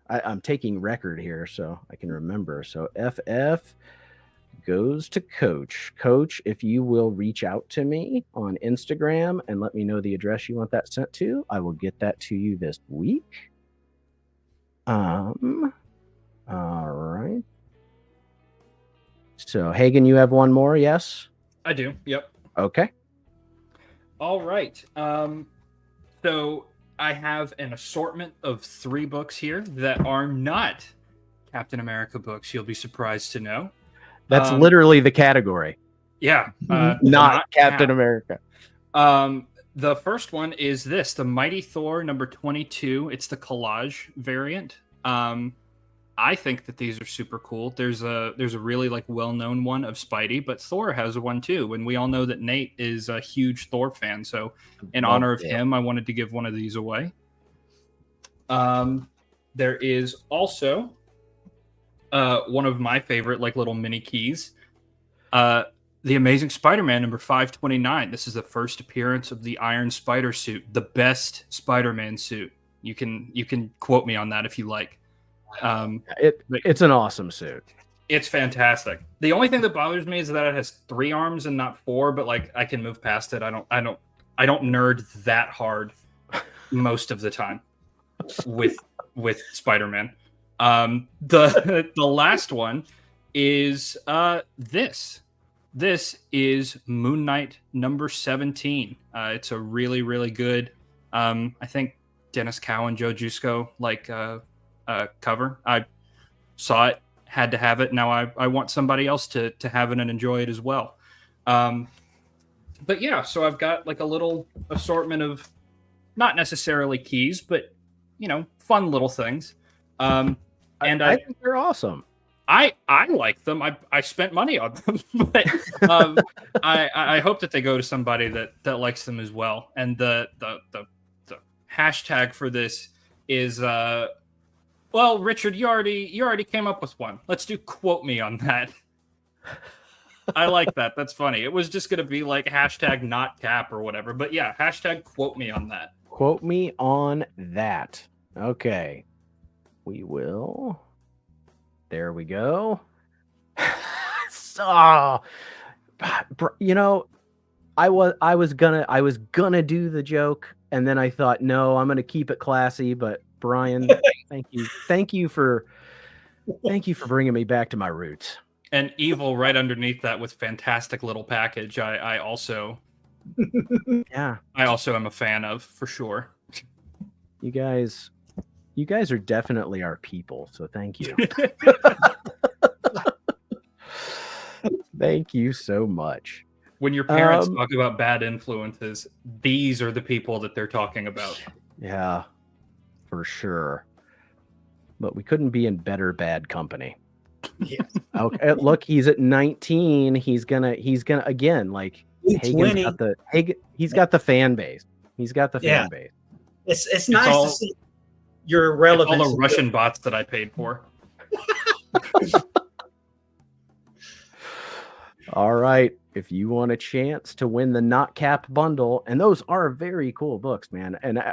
I'm taking record here so I can remember. So, FF goes to Coach. Coach, if you will reach out to me on Instagram and let me know the address you want that sent to, I will get that to you this week. All right. So, Hagan, you have one more, yes? I do. Yep. Okay. All right. So I have an assortment of 3 books here that are not Captain America books. You'll be surprised to know. That's literally the category. Yeah. Not Captain America. The first one is the Mighty Thor number 22. It's the collage variant. I think that these are super cool. There's a really like well-known one of Spidey, but Thor has one too, and we all know that Nate is a huge Thor fan. So, in honor of him, I wanted to give one of these away. There is also one of my favorite like little mini keys. The Amazing Spider-Man number 529. This is the first appearance of the Iron Spider suit, the best Spider-Man suit. You can quote me on that if you like. It's an awesome suit. It's fantastic. The only thing that bothers me is that it has 3 arms and not 4, but like I can move past it. I don't nerd that hard most of the time with Spider-Man. The last one is this. This is Moon Knight number 17. It's a really, really good, I think Dennis Cow and Joe Jusko cover. I saw it, had to have it. Now I want somebody else to have it and enjoy it as well. But yeah, so I've got like a little assortment of not necessarily keys, but fun little things. And I think they're awesome. I like them. I spent money on them, but I hope that they go to somebody that likes them as well. And the hashtag for this is well, Richard, you already came up with one. Let's do quote me on that. I like that. That's funny. It was just gonna be like hashtag not cap or whatever, but yeah, hashtag quote me on that. Quote me on that. Okay, we will. There we go. So, I was gonna do the joke, and then I thought, no, I'm gonna keep it classy. But Brian, thank you for bringing me back to my roots. And Evil right underneath that with fantastic little package. I also am a fan of, for sure. You guys are definitely our people, so thank you. Thank you so much. When your parents talk about bad influences, these are the people that they're talking about. Yeah, for sure. But we couldn't be in better bad company. Yes. Okay, look, he's at 19. He's gonna again, like Hagen's got the fan base. He's got the fan base. It's nice to see your relevance. All the Russian bots that I paid for. All right. If you want a chance to win the Not Cap bundle, and those are very cool books, man. And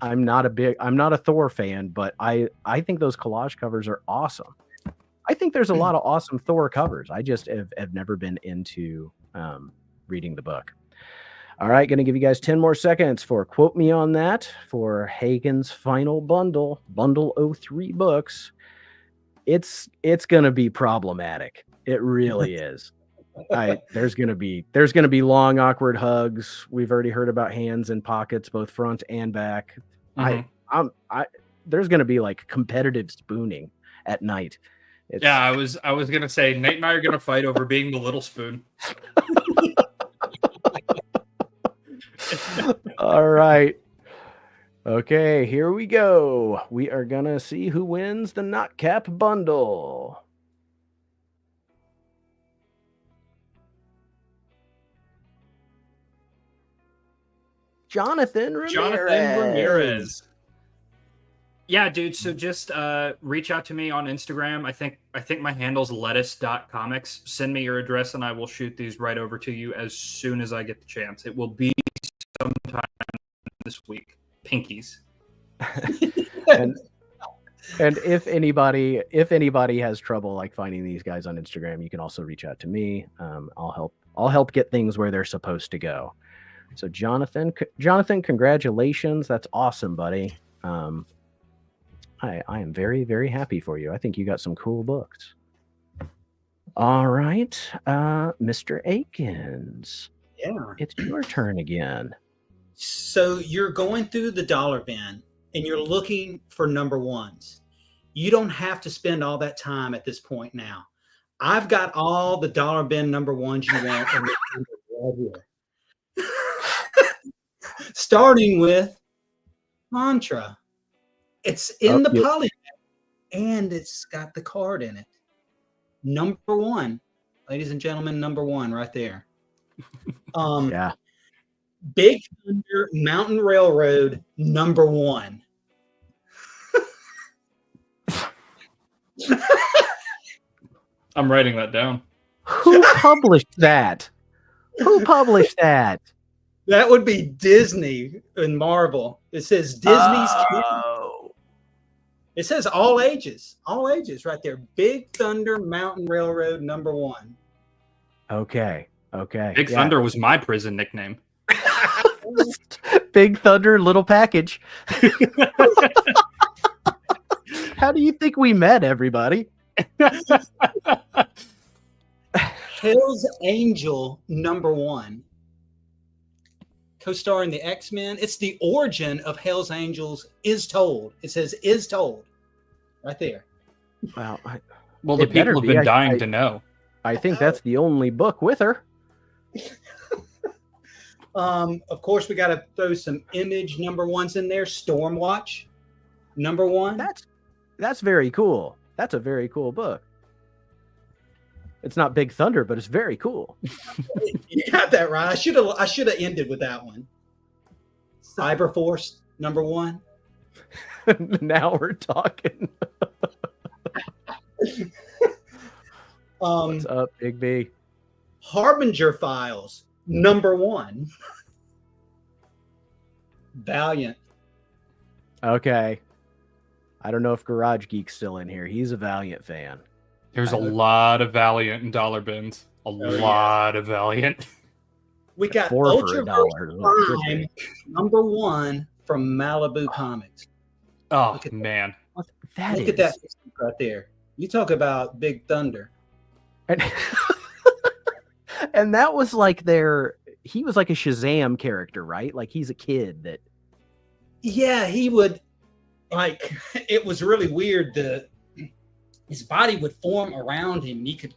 I'm not a Thor fan, but I think those collage covers are awesome. I think there's a lot of awesome Thor covers. I just have never been into reading the book. All right, going to give you guys 10 more seconds for quote me on that for Hagen's final bundle 03 books. It's going to be problematic. It really is. There's going to be long awkward hugs. We've already heard about hands in pockets, both front and back. Mm-hmm. There's going to be like competitive spooning at night. I was going to say Nate and I are going to fight over being the little spoon. All right. Okay, here we go. We are going to see who wins the Not Cap bundle. Jonathan Ramirez. Yeah, dude. So just reach out to me on Instagram. I think my handle's lettuce.comics. Send me your address and I will shoot these right over to you as soon as I get the chance. It will be sometime this week. Pinkies. and if anybody has trouble like finding these guys on Instagram, you can also reach out to me. I'll help get things where they're supposed to go. So Jonathan, congratulations. That's awesome, buddy. I am very, very happy for you. I think you got some cool books. All right, Mr. Akins. Yeah. It's your turn again. So you're going through the dollar bin and you're looking for number ones. You don't have to spend all that time at this point now. I've got all the dollar bin number ones you want in the right here. starting with mantra. It's in the poly and it's got the card in it. Number one, ladies and gentlemen, number one right there. Yeah. Big Thunder Mountain Railroad, number one. I'm writing that down. Who published that? Who published that? That would be Disney and Marvel. It says Disney's. It says all ages right there. Big Thunder Mountain Railroad, number one. Okay. Big Thunder was my prison nickname. Big Thunder, little package. How do you think we met, everybody? Hell's Angel, number one. Co-starring the X-Men. It's the origin of Hell's Angels is told. It says is told right there. Well, the people have been dying to know. I think that's the only book with her. Of course, we got to throw some Image number ones in there. Stormwatch, number one. That's very cool. That's a very cool book. It's not Big Thunder, but it's very cool. You got that right. I should have ended with that one. Cyberforce, number one. Now we're talking. What's up, Big B? Harbinger Files, number one. Valiant. Okay. I don't know if Garage Geek's still in here. He's a Valiant fan. There's a lot of Valiant in dollar bins. A lot of Valiant. We got $4 for Ultraverse Prime, number one from Malibu Comics. Oh, man. Look at that right there. You talk about Big Thunder. And that was like he was like a Shazam character, right? Like he's a kid that. Yeah, he would, like, it was really weird. His body would form around him. He could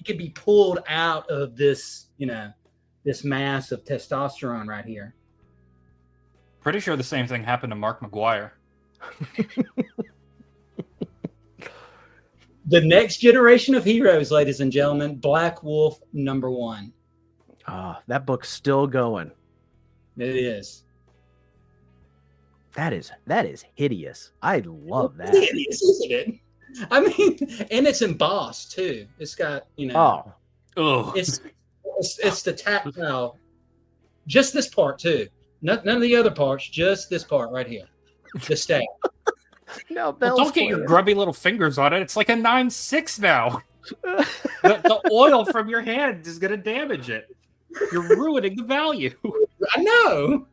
be pulled out of this, this mass of testosterone right here. Pretty sure the same thing happened to Mark McGuire. The next generation of heroes, ladies and gentlemen, Black Wolf, number one. That book's still going. It is. That is hideous. I love that. It's hideous, isn't it? I mean, and it's embossed too. It's got, it's the tactile. Just this part too. None of the other parts. Just this part right here. The stab. No, don't get your grubby little fingers on it. It's like a 9.6 now. the oil from your hand is going to damage it. You're ruining the value. I know.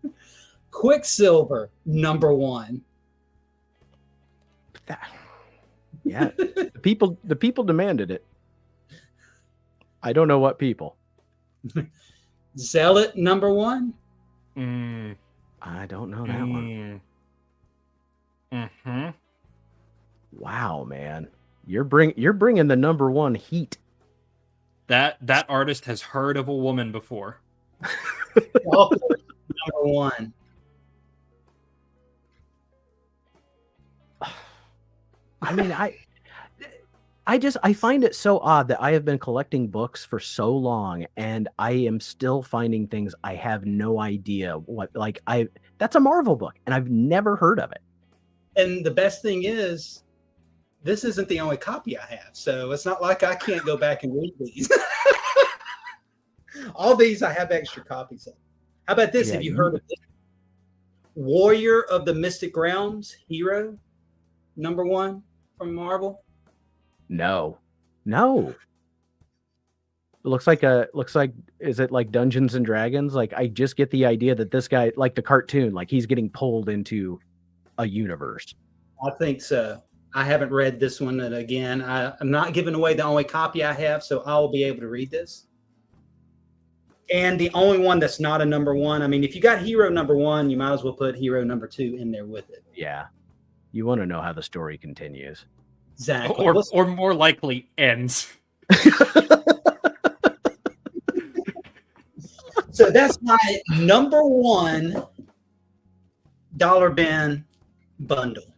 Quicksilver, number one. Yeah, the people demanded it. I don't know what people. Zealot, number one. I don't know that one. Mm-hmm. Wow, man, you're bringing the number one heat. That artist has heard of a woman before. Number one. I mean, I find it so odd that I have been collecting books for so long and I am still finding things I have no idea what, that's a Marvel book and I've never heard of it. And the best thing is, this isn't the only copy I have. So it's not like I can't go back and read these. All these I have extra copies of. How about this? Have you heard of this? Warrior of the Mystic Realms, hero, number one from Marvel? No. It looks like is it like Dungeons and Dragons? Like I just get the idea that this guy, like the cartoon, like he's getting pulled into a universe. I think so. I haven't read this one, and again, I'm not giving away the only copy I have, so I will be able to read this. And the only one that's not a number one, I mean, if you got hero number one, you might as well put hero number two in there with it. Yeah. You want to know how the story continues. Exactly. Or more likely ends. So that's my number one dollar bin bundle.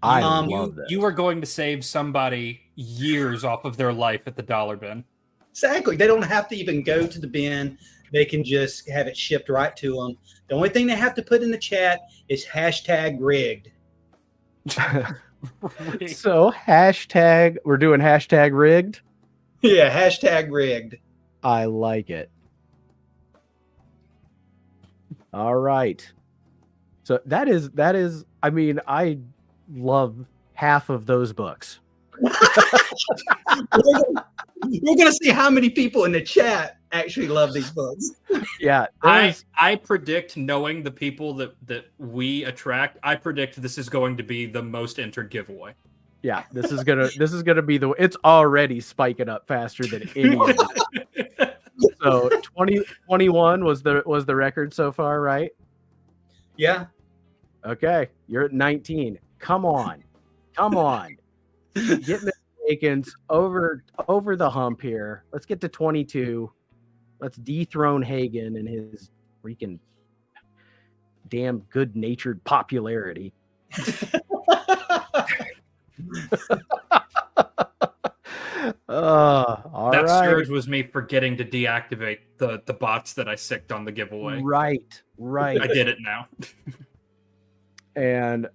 I Um, love this. You are going to save somebody years off of their life at the dollar bin. Exactly. They don't have to even go to the bin. They can just have it shipped right to them. The only thing they have to put in the chat is hashtag rigged. So hashtag, we're doing hashtag rigged. Yeah, hashtag rigged. I like it. All right. So that is, I mean, I love half of those books. We're gonna see how many people in the chat actually love these books. Yeah. I predict, knowing the people that we attract, I predict this is going to be the most entered giveaway. Yeah, this is gonna be it's already spiking up faster than any of them. So 2021 was the record so far, right? Yeah. Okay, you're at 19. Come on. Get Mr. Akins over the hump here. Let's get to 22. Let's dethrone Hagan and his freaking damn good-natured popularity. All that right. surge was me forgetting to deactivate the bots that I sicked on the giveaway. Right. I did it now. And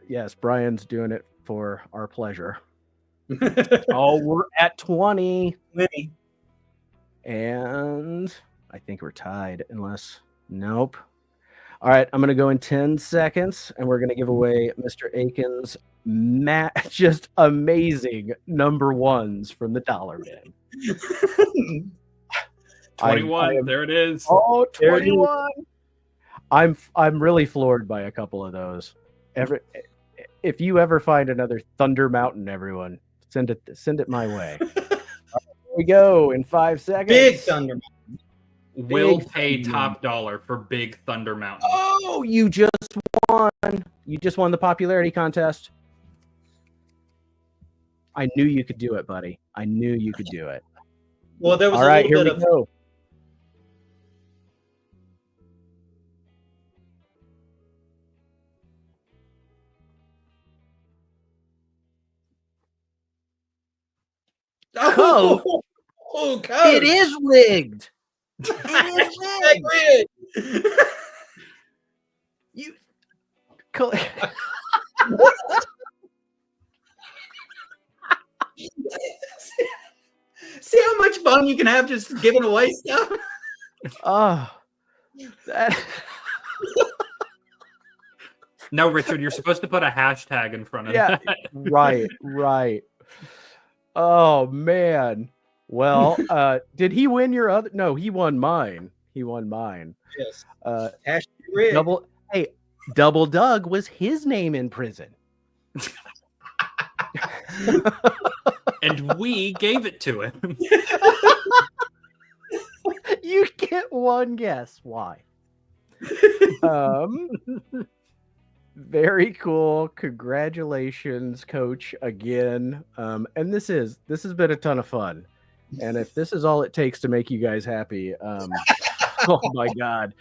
yes, Brian's doing it for our pleasure. Oh, we're at 20. And I think we're tied, unless nope. All right, I'm gonna go in 10 seconds, and we're gonna give away Mr. Akins' just amazing number ones from the dollar bin. 21. There it is. Oh, 21. I'm really floored by a couple of those. If you ever find another Thunder Mountain, everyone, send it my way. Here we go in 5 seconds. Big Thunder Mountain. Will pay top dollar for Big Thunder Mountain. Oh, you just won. You just won the popularity contest. I knew you could do it, buddy. I knew you could do it. Well, there was all a right, little here bit we go. Oh, Coach. It is rigged. It is rigged. You. See how much fun you can have just giving away stuff? Oh, that. No, Richard, you're supposed to put a hashtag in front of Yeah, that. right. Oh man. Well, did he win your other? No, he won mine. Yes. Double Doug was his name in prison. And we gave it to him. You get one guess. Why? Very cool. Congratulations, Coach, again. And this has been a ton of fun. And if this is all it takes to make you guys happy, oh my God,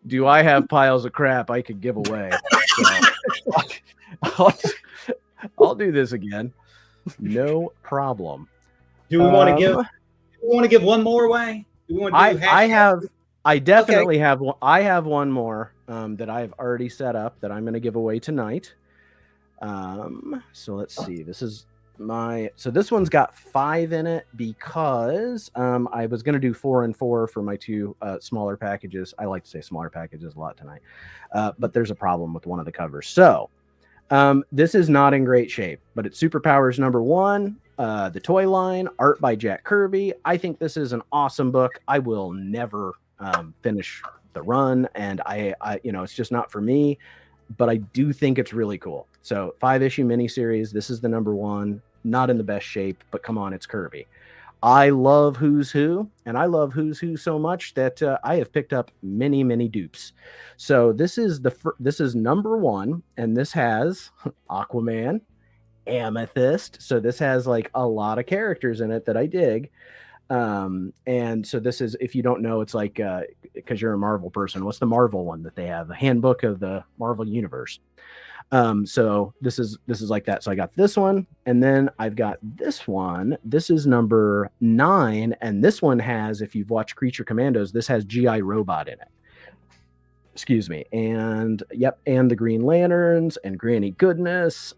do I have piles of crap I could give away? So, I'll do this again. No problem. Do we want to give one more away? Do we want to do I definitely have one. I have one more that I've already set up that I'm going to give away tonight. So let's see. This one's got 5 in it because I was going to do 4 and 4 for my 2 smaller packages. I like to say smaller packages a lot tonight, but there's a problem with one of the covers. So this is not in great shape, but it's Superpowers #1, the toy line, art by Jack Kirby. I think this is an awesome book. I will never finish the run, and I it's just not for me, but I do think it's really cool. So 5-issue miniseries. This is the #1. Not in the best shape, but come on, it's Kirby. I love Who's Who, and I love Who's Who so much that I have picked up many dupes. So this is #1, and this has Aquaman, Amethyst. So this has like a lot of characters in it that I dig. And so this is, if you don't know, it's like, because you're a Marvel person, what's the Marvel one that they have? The Handbook of the Marvel Universe. So this is like that. So I got this one, and then I've got this one. This is number 9, and this one has, if you've watched Creature Commandos, this has GI Robot in it. Excuse me. And yep, and the Green Lanterns and Granny Goodness,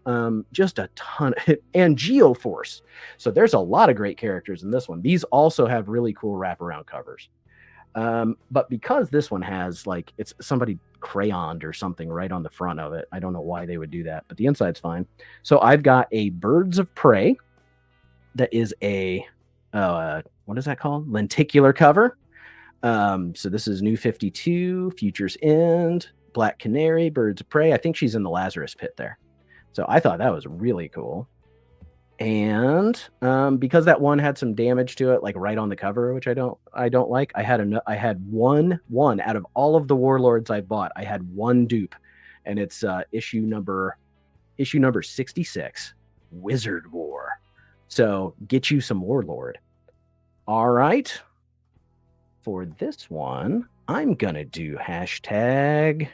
just a ton, and Geoforce. So there's a lot of great characters in this one. These also have really cool wraparound covers. But because this one has, like, it's somebody crayoned or something right on the front of it, I don't know why they would do that, but the inside's fine. So I've got a Birds of Prey that is a what is that called? Lenticular cover. So this is New 52, Future's End, Black Canary, Birds of Prey. I think she's in the Lazarus Pit there. So I thought that was really cool. And because that one had some damage to it, like right on the cover, which I don't like, I had one out of all of the Warlords I bought, I had one dupe, and it's issue number 66, Wizard War. So get you some Warlord. All right. For this one, I'm gonna do hashtag.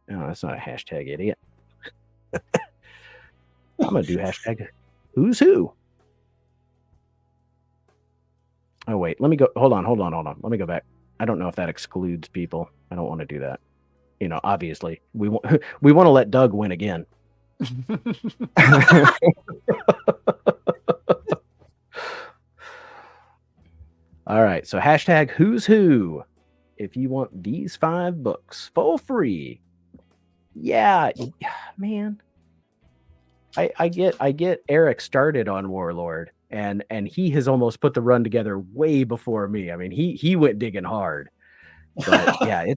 No, that's not a hashtag, idiot. I'm gonna do hashtag who's who. Oh wait, let me go. Hold on. Let me go back. I don't know if that excludes people. I don't want to do that. You know, obviously we want to let Doug win again. All right, so hashtag who's who. If you want these 5 books for free, yeah, man. I get Eric started on Warlord, and he has almost put the run together way before me. I mean, he went digging hard. But yeah,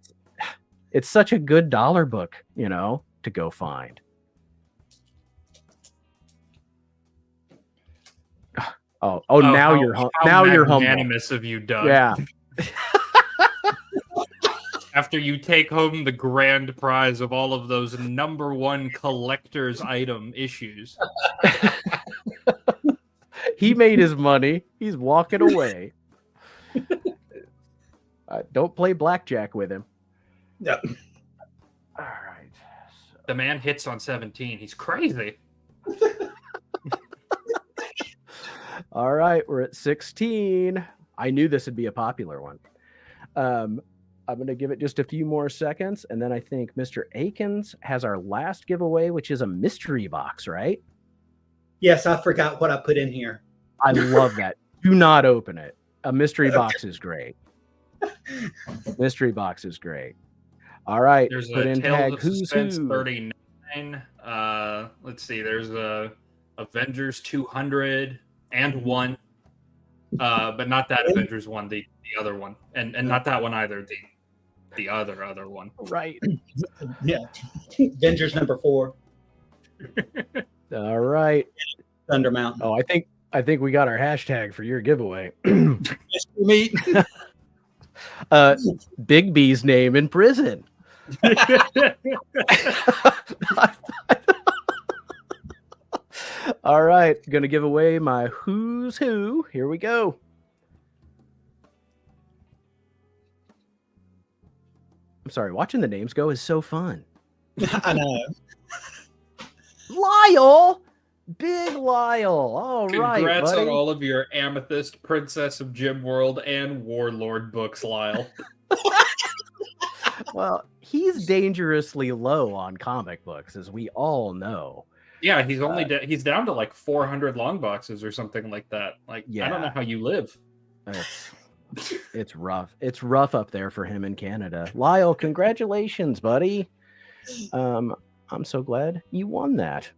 it's such a good dollar book, you know, to go find. Oh, now you're humble. Magnanimous of you, Doug. Yeah. After you take home the grand prize of all of those #1 collector's item issues. He made his money. He's walking away. Don't play blackjack with him. Yep. All right. So. The man hits on 17. He's crazy. All right, we're at 16. I knew this would be a popular one. I'm going to give it just a few more seconds, and then I think Mr. Akins has our last giveaway, which is a mystery box, right? Yes, I forgot what I put in here. I love that. Do not open it. A mystery box is great. Mystery box is great. All right. There's put a in Tales tag of who's Suspense who. 39. Let's see. There's a Avengers 200 and 1. But not that Avengers one, the other one, and not that one either. The other one. Right. Yeah. Avengers number 4. All right. Thunder Mountain. Oh, I think we got our hashtag for your giveaway. Meet. Big B's name in prison. All right, gonna give away my who's who. Here we go. I'm sorry, watching the names go is so fun. I know. Lyle, big Lyle. All right, Congrats buddy. on all of your Amethyst, Princess of Gem World, and Warlord books, Lyle. Well, he's dangerously low on comic books, as we all know. Yeah, he's only he's down to like 400 long boxes or something like that. Like, I don't know how you live. It's rough. It's rough up there for him in Canada. Lyle, congratulations, buddy. I'm so glad you won that.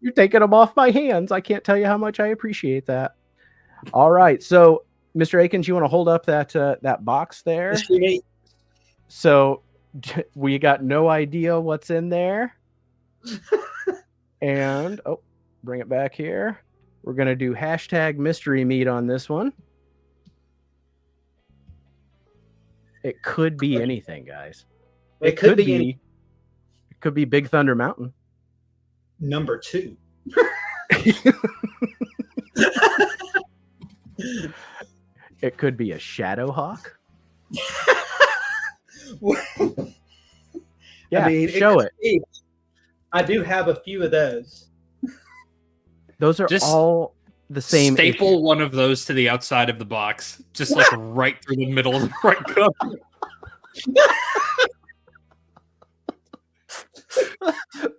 You're taking them off my hands. I can't tell you how much I appreciate that. All right, so Mr. Akins, you want to hold up that box there? So we got no idea what's in there. And bring it back here. We're going to do hashtag mystery meat on this one. It could be anything, guys. It could be Big Thunder Mountain. Number 2. It could be a shadow hawk. Yeah, show it. I do have a few of those. Those are Just all the same. Staple issue. one of those to the outside of the box, just like right through the middle of the right cup.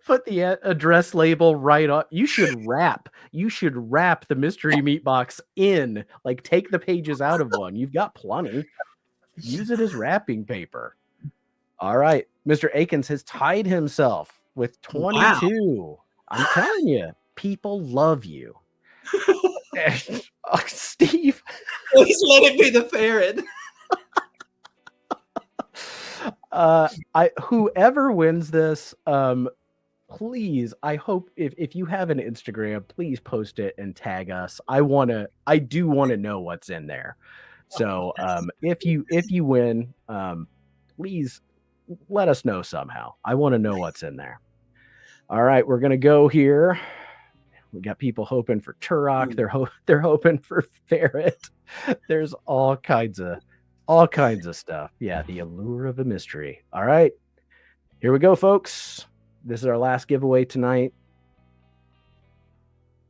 Put the address label right on. You should wrap the mystery meat box in, like take the pages out of one. You've got plenty. Use it as wrapping paper. All right. Mr. Akins has tied himself with 22. Wow. I'm telling you, people love you. Steve. Please let it be the ferret. Whoever wins this, please, I hope if you have an Instagram, please post it and tag us. I do want to know what's in there. So if you win, please let us know somehow. I want to know what's in there. All right, we're gonna go here. We got people hoping for Turok. They're hoping for ferret. There's all kinds of stuff. Yeah, the allure of a mystery. All right, here we go, folks. This is our last giveaway tonight.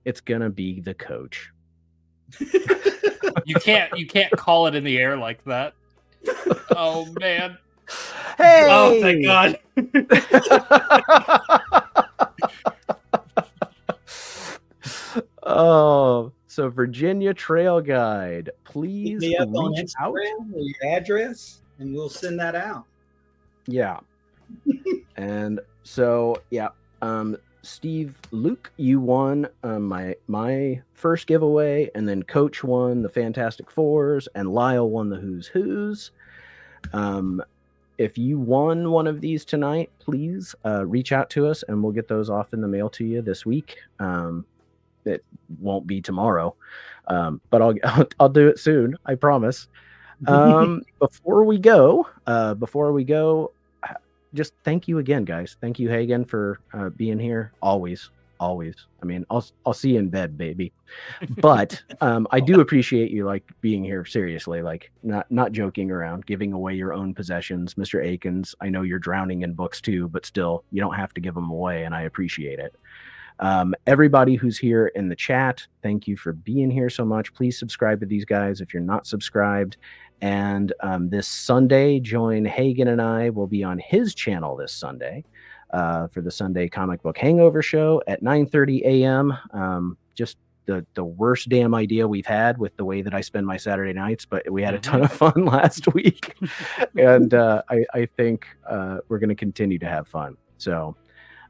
It's gonna be the coach. You can't call it in the air like that. Oh man. Hey! Oh, thank God. Oh, so Virginia Trail Guide, please hit me up on reach out. Instagram, your address, and we'll send that out. Yeah. And so, yeah, Steve, Luke, you won my first giveaway, and then Coach won the Fantastic Fours, and Lyle won the Who's Who's. If you won one of these tonight, please reach out to us, and we'll get those off in the mail to you this week. It won't be tomorrow, but I'll do it soon. I promise. Before we go, just thank you again, guys. Thank you, Hagan, for being here. Always. I mean, I'll see you in bed, baby. But I do appreciate you like being here seriously, like not joking around, giving away your own possessions. Mr. Akins, I know you're drowning in books too, but still, you don't have to give them away, and I appreciate it. Everybody who's here in the chat, thank you for being here so much. Please subscribe to these guys if you're not subscribed. And this Sunday, join Hagan and I will be on his channel this Sunday for the Sunday Comic Book Hangover Show at 9:30 a.m. Just the worst damn idea we've had with the way that I spend my Saturday nights, but we had a ton of fun last week. And I think we're going to continue to have fun. So,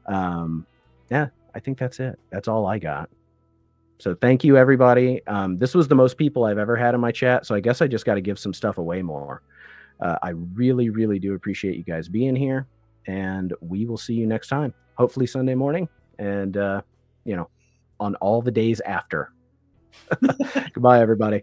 yeah, I think that's it. That's all I got. So thank you, everybody. This was the most people I've ever had in my chat, so I guess I just got to give some stuff away more. I really, really do appreciate you guys being here, and we will see you next time, hopefully Sunday morning, and on all the days after. Goodbye, everybody.